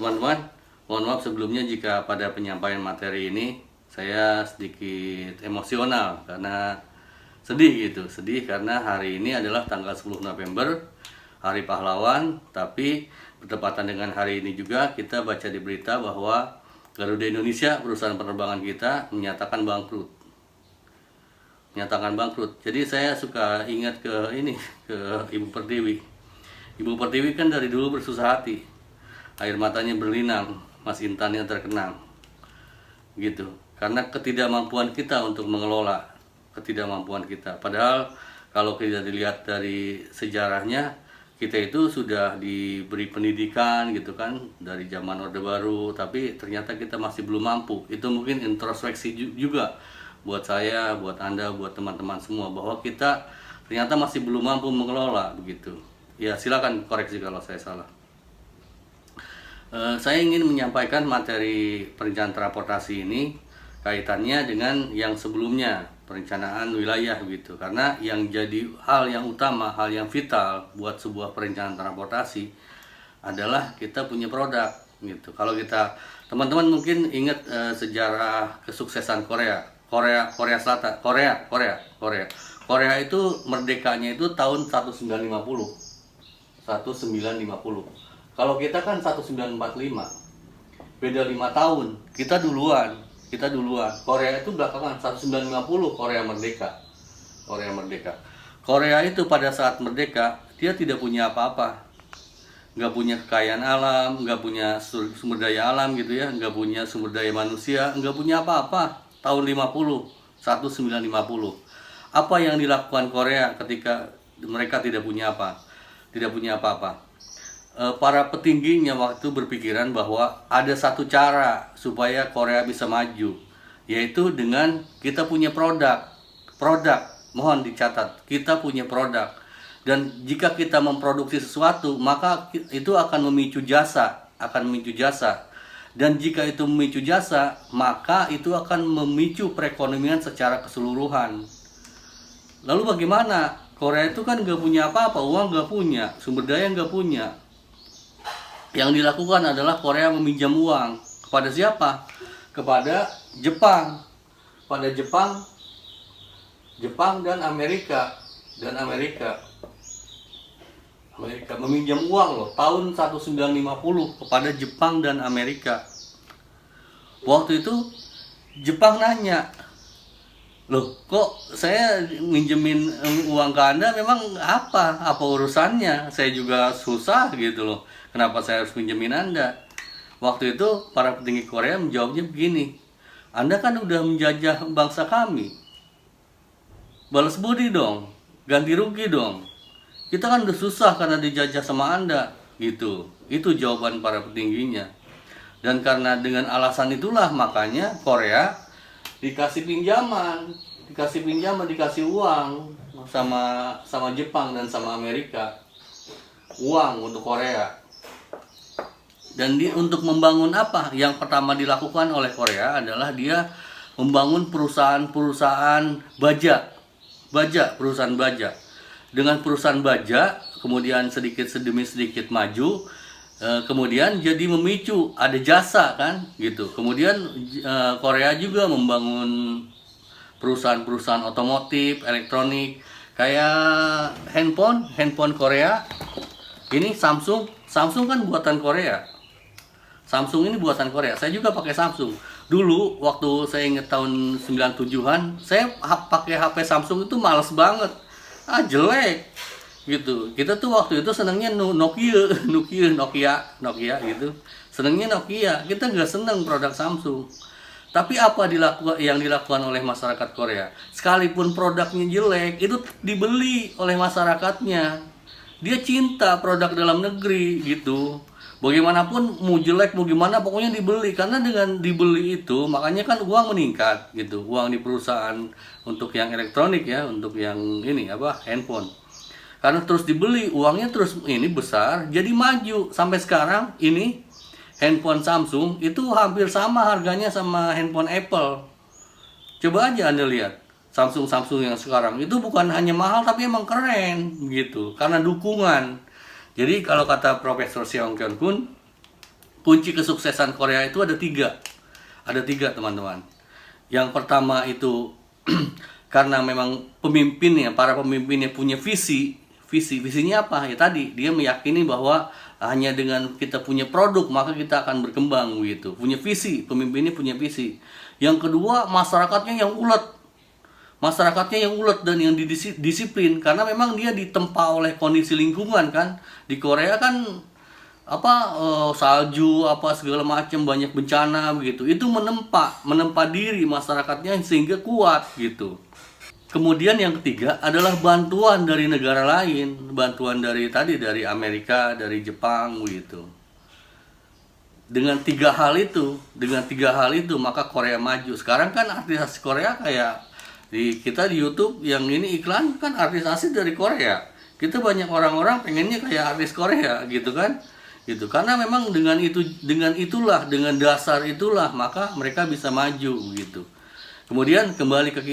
Teman-teman, mohon maaf sebelumnya jika pada penyampaian materi ini saya sedikit emosional karena sedih karena hari ini adalah tanggal 10 November, Hari Pahlawan, tapi bertepatan dengan hari ini juga kita baca di berita bahwa Garuda Indonesia, perusahaan penerbangan kita, menyatakan bangkrut. Jadi saya suka ingat ke Ibu Pertiwi. Ibu Pertiwi kan dari dulu bersusah hati, air matanya berlinang, Mas Intannya terkenang, gitu. Karena ketidakmampuan kita untuk mengelola, Padahal kalau kita dilihat dari sejarahnya, kita itu sudah diberi pendidikan gitu kan dari zaman Orde Baru, tapi ternyata kita masih belum mampu. Itu mungkin introspeksi juga buat saya, buat Anda, buat teman-teman semua, bahwa kita ternyata masih belum mampu mengelola begitu. Ya silakan koreksi kalau saya salah. Saya ingin menyampaikan materi perencanaan transportasi ini kaitannya dengan yang sebelumnya, perencanaan wilayah gitu. Karena yang jadi hal yang utama, hal yang vital buat sebuah perencanaan transportasi adalah kita punya produk gitu. Kalau kita, teman-teman mungkin ingat sejarah kesuksesan Korea Selatan, Korea itu merdekanya itu tahun 1950. Kalau kita kan 1945, beda 5 tahun. Kita duluan. Korea itu belakangan 1950 Korea merdeka. Korea itu pada saat merdeka dia tidak punya apa-apa, nggak punya kekayaan alam, nggak punya sumber daya alam gitu ya, nggak punya sumber daya manusia, nggak punya apa-apa. Tahun 1950. Apa yang dilakukan Korea ketika mereka tidak punya apa-apa? Para petingginya waktu berpikiran bahwa ada satu cara supaya Korea bisa maju, yaitu dengan kita punya produk. Mohon dicatat, kita punya produk. Dan jika kita memproduksi sesuatu, maka itu akan memicu jasa. Dan jika itu memicu jasa, maka itu akan memicu perekonomian secara keseluruhan. Lalu bagaimana? Korea itu kan nggak punya apa-apa, uang nggak punya, sumber daya nggak punya. Yang dilakukan adalah Korea meminjam uang. Kepada siapa? Kepada Jepang. Jepang dan Amerika. Meminjam uang loh, tahun 1950 kepada Jepang dan Amerika. Waktu itu Jepang nanya, loh kok saya minjemin uang ke Anda, memang apa urusannya? Saya juga susah gitu loh, kenapa saya harus minjemin Anda? Waktu itu para petinggi Korea menjawabnya begini, Anda kan udah menjajah bangsa kami, balas budi dong, ganti rugi dong. Kita kan udah susah karena dijajah sama Anda gitu. Itu jawaban para petingginya. Dan karena dengan alasan itulah makanya Korea dikasih pinjaman, dikasih uang sama Jepang dan sama Amerika, uang untuk Korea. Dan untuk membangun apa? Yang pertama dilakukan oleh Korea adalah dia membangun perusahaan baja. Dengan perusahaan baja, kemudian sedikit demi sedikit maju, kemudian jadi memicu ada jasa kan gitu. Kemudian Korea juga membangun perusahaan otomotif, elektronik, kayak handphone Korea. Ini Samsung kan buatan Korea. Samsung ini buatan Korea. Saya juga pakai Samsung. Dulu waktu saya ingat tahun 97-an, saya pakai HP Samsung itu males banget. Jelek gitu. Kita tuh waktu itu senangnya Nokia gitu. Senangnya Nokia. Kita nggak senang produk Samsung. Tapi apa yang dilakukan oleh masyarakat Korea? Sekalipun produknya jelek, itu dibeli oleh masyarakatnya. Dia cinta produk dalam negeri gitu. Bagaimanapun mau jelek mau gimana pokoknya dibeli, karena dengan dibeli itu makanya kan uang meningkat gitu, uang di perusahaan untuk yang elektronik ya, untuk yang handphone, karena terus dibeli uangnya terus besar, jadi maju sampai sekarang ini handphone Samsung itu hampir sama harganya sama handphone Apple. Coba aja Anda lihat Samsung yang sekarang itu bukan hanya mahal tapi emang keren gitu karena dukungan. Jadi kalau kata Profesor Seong Kyun Kun, kunci kesuksesan Korea itu ada tiga teman-teman. Yang pertama itu karena memang para pemimpinnya punya visinya apa ya, tadi dia meyakini bahwa hanya dengan kita punya produk maka kita akan berkembang gitu. Punya visi, pemimpinnya punya visi. Yang kedua, masyarakatnya yang ulet dan yang disiplin, karena memang dia ditempa oleh kondisi lingkungan kan. Di Korea kan salju segala macam, banyak bencana begitu. Itu menempa diri masyarakatnya sehingga kuat gitu. Kemudian yang ketiga adalah bantuan dari negara lain, bantuan dari Amerika, dari Jepang gitu. Dengan tiga hal itu maka Korea maju. Sekarang kan artis Korea kayak kita di YouTube yang ini iklan kan artis dari Korea. Kita banyak orang-orang pengennya kayak artis Korea gitu kan. Gitu. Karena memang dengan dasar itulah maka mereka bisa maju gitu. Kemudian kembali ke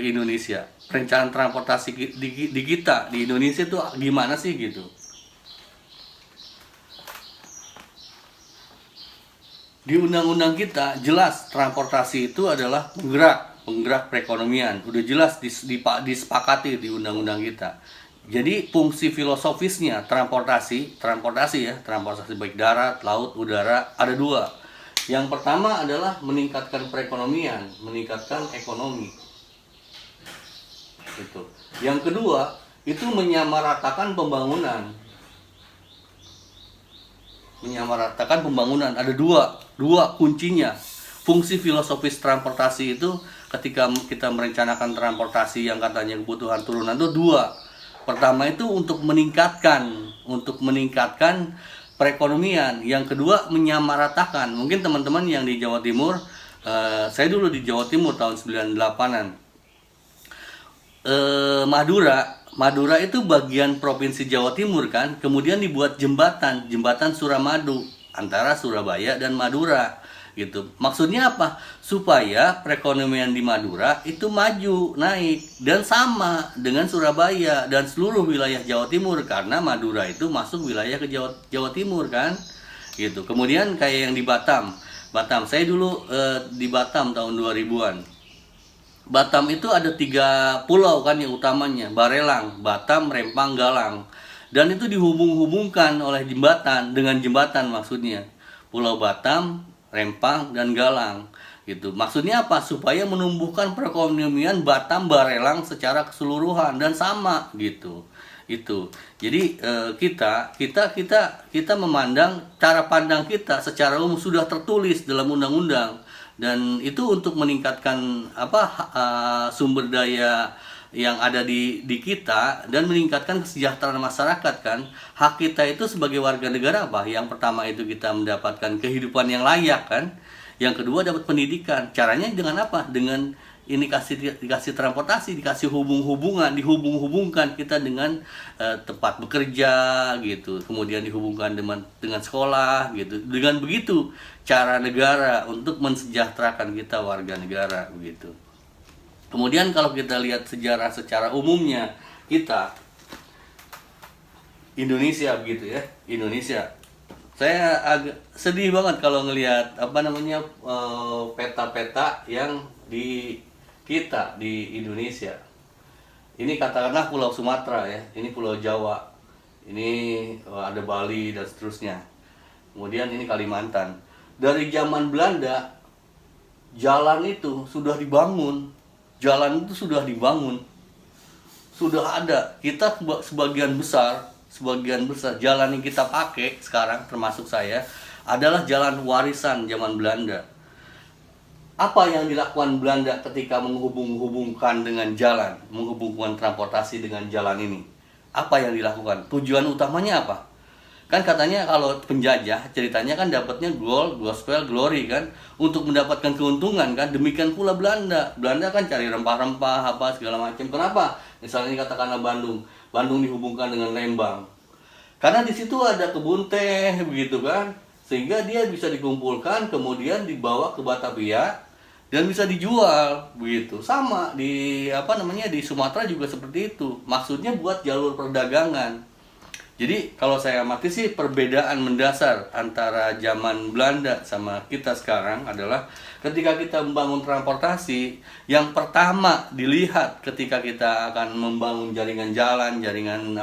Indonesia. Perencanaan transportasi di kita di Indonesia itu gimana sih gitu. Di undang-undang kita jelas transportasi itu adalah penggerak perekonomian. Udah jelas disepakati di undang-undang kita. Jadi fungsi filosofisnya transportasi baik darat, laut, udara ada dua. Yang pertama adalah meningkatkan perekonomian, meningkatkan ekonomi. Gitu. Yang kedua itu menyamaratakan pembangunan. Ada dua kuncinya. Fungsi filosofis transportasi itu ketika kita merencanakan transportasi yang katanya kebutuhan turunan itu dua. Pertama itu untuk meningkatkan perekonomian. Yang kedua menyamaratakan. Mungkin teman-teman yang di Jawa Timur, saya dulu di Jawa Timur tahun 98-an. Madura itu bagian provinsi Jawa Timur kan. Kemudian dibuat jembatan Suramadu antara Surabaya dan Madura gitu. Maksudnya apa? Supaya perekonomian di Madura itu maju, naik dan sama dengan Surabaya dan seluruh wilayah Jawa Timur, karena Madura itu masuk wilayah ke Jawa Timur kan. Gitu. Kemudian kayak yang di Batam. Saya dulu di Batam tahun 2000-an. Batam itu ada 3 pulau kan yang utamanya, Barelang, Batam, Rempang, Galang. Dan itu dihubung-hubungkan oleh jembatan maksudnya. Pulau Batam, Rempang, dan Galang gitu. Maksudnya apa? Supaya menumbuhkan perekonomian Batam Barelang secara keseluruhan dan sama gitu. Itu. Jadi kita memandang, cara pandang kita secara umum sudah tertulis dalam undang-undang, dan itu untuk meningkatkan sumber daya yang ada di kita dan meningkatkan kesejahteraan masyarakat kan. Hak kita itu sebagai warga negara apa? Yang pertama itu kita mendapatkan kehidupan yang layak kan. Yang kedua dapat pendidikan. Caranya dengan apa? Dengan ini dikasih transportasi, dikasih dihubungkan kita dengan tempat bekerja gitu. Kemudian dihubungkan dengan sekolah gitu. Dengan begitu cara negara untuk mensejahterakan kita warga negara begitu. Kemudian kalau kita lihat sejarah secara umumnya kita Indonesia begitu ya, Indonesia. Saya agak sedih banget kalau ngelihat peta-peta yang di kita di Indonesia. Ini katakanlah Pulau Sumatera ya, ini Pulau Jawa. Ini ada Bali dan seterusnya. Kemudian ini Kalimantan. Dari zaman Belanda jalan itu sudah dibangun. Sudah ada. Kita sebagian besar jalan yang kita pakai sekarang, termasuk saya, adalah jalan warisan zaman Belanda. Apa yang dilakukan Belanda ketika menghubungkan transportasi dengan jalan ini? Apa yang dilakukan? Tujuan utamanya apa? Kan katanya kalau penjajah ceritanya kan dapatnya gospel glory kan, untuk mendapatkan keuntungan kan. Demikian pula Belanda kan cari rempah-rempah segala macam. Kenapa? Misalnya katakanlah Bandung dihubungkan dengan Lembang, karena di situ ada kebun teh begitu kan, sehingga dia bisa dikumpulkan kemudian dibawa ke Batavia dan bisa dijual begitu. Sama di di Sumatera juga seperti itu. Maksudnya buat jalur perdagangan. Jadi kalau saya amati sih perbedaan mendasar antara zaman Belanda sama kita sekarang adalah ketika kita membangun transportasi, yang pertama dilihat ketika kita akan membangun jaringan jalan, jaringan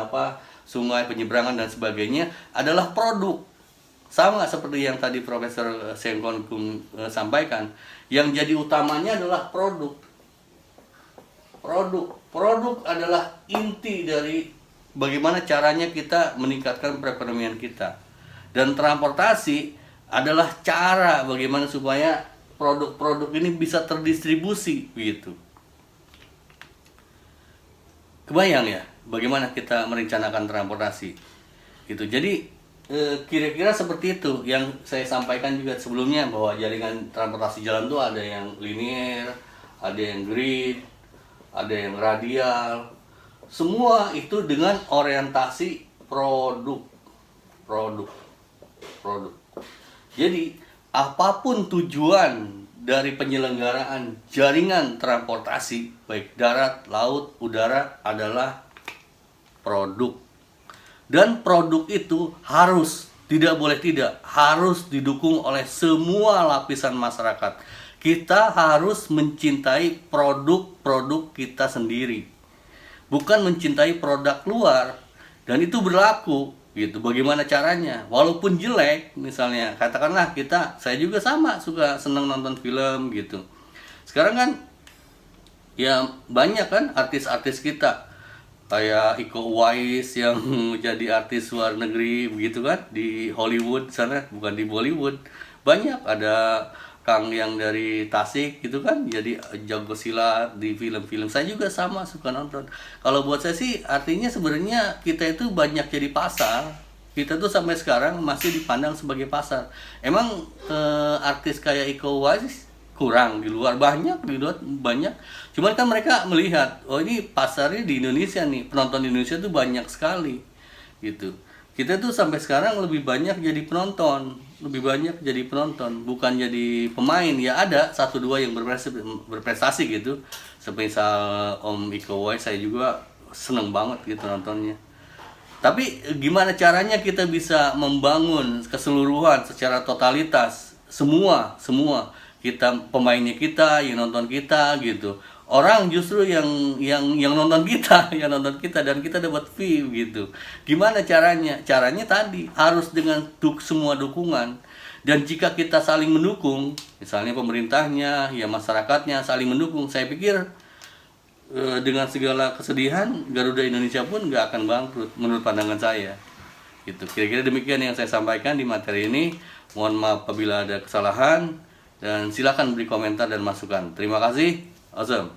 sungai, penyeberangan dan sebagainya adalah produk. Sama seperti yang tadi Profesor Sengkon sampaikan, yang jadi utamanya adalah produk. Produk adalah inti dari bagaimana caranya kita meningkatkan perekonomian kita. Dan transportasi adalah cara bagaimana supaya produk-produk ini bisa terdistribusi begitu. Kebayang ya bagaimana kita merencanakan transportasi. Gitu. Jadi kira-kira seperti itu yang saya sampaikan juga sebelumnya, bahwa jaringan transportasi jalan itu ada yang linear, ada yang grid, ada yang radial. Semua itu dengan orientasi produk. Jadi apapun tujuan dari penyelenggaraan jaringan transportasi baik darat, laut, udara adalah produk. Dan produk itu harus harus didukung oleh semua lapisan masyarakat. Kita harus mencintai produk-produk kita sendiri, bukan mencintai produk luar. Dan itu berlaku gitu. Bagaimana caranya? Walaupun jelek, misalnya katakanlah saya juga sama senang nonton film gitu. Sekarang kan ya banyak kan artis-artis kita kayak Iko Uwais yang jadi artis luar negeri begitu kan, di Hollywood sana, bukan di Bollywood. Banyak ada Kang yang dari Tasik gitu kan, jadi jago silat di film-film. Saya juga sama suka nonton. Kalau buat saya sih artinya sebenarnya kita itu banyak jadi pasar. Kita tuh sampai sekarang masih dipandang sebagai pasar. Emang artis kayak Iko Uwais kurang, di luar banyak, cuman kan mereka melihat, oh ini pasarnya di Indonesia nih, penonton di Indonesia tuh banyak sekali gitu. Kita tuh sampai sekarang lebih banyak jadi penonton, bukan jadi pemain. Ya ada 1-2 yang berprestasi gitu, semisal Om Iko Uwais, saya juga seneng banget gitu nontonnya. Tapi gimana caranya kita bisa membangun keseluruhan secara totalitas, semua kita, pemainnya kita, yang nonton kita gitu. Orang justru yang nonton kita, dan kita dapat fee gitu. Gimana caranya? Caranya tadi harus dengan semua dukungan. Dan jika kita saling mendukung, misalnya pemerintahnya, ya masyarakatnya saling mendukung, saya pikir dengan segala kesedihan Garuda Indonesia pun nggak akan bangkrut menurut pandangan saya. Gitu. Kira-kira demikian yang saya sampaikan di materi ini. Mohon maaf apabila ada kesalahan. Dan silakan beri komentar dan masukan. Terima kasih. Awesome.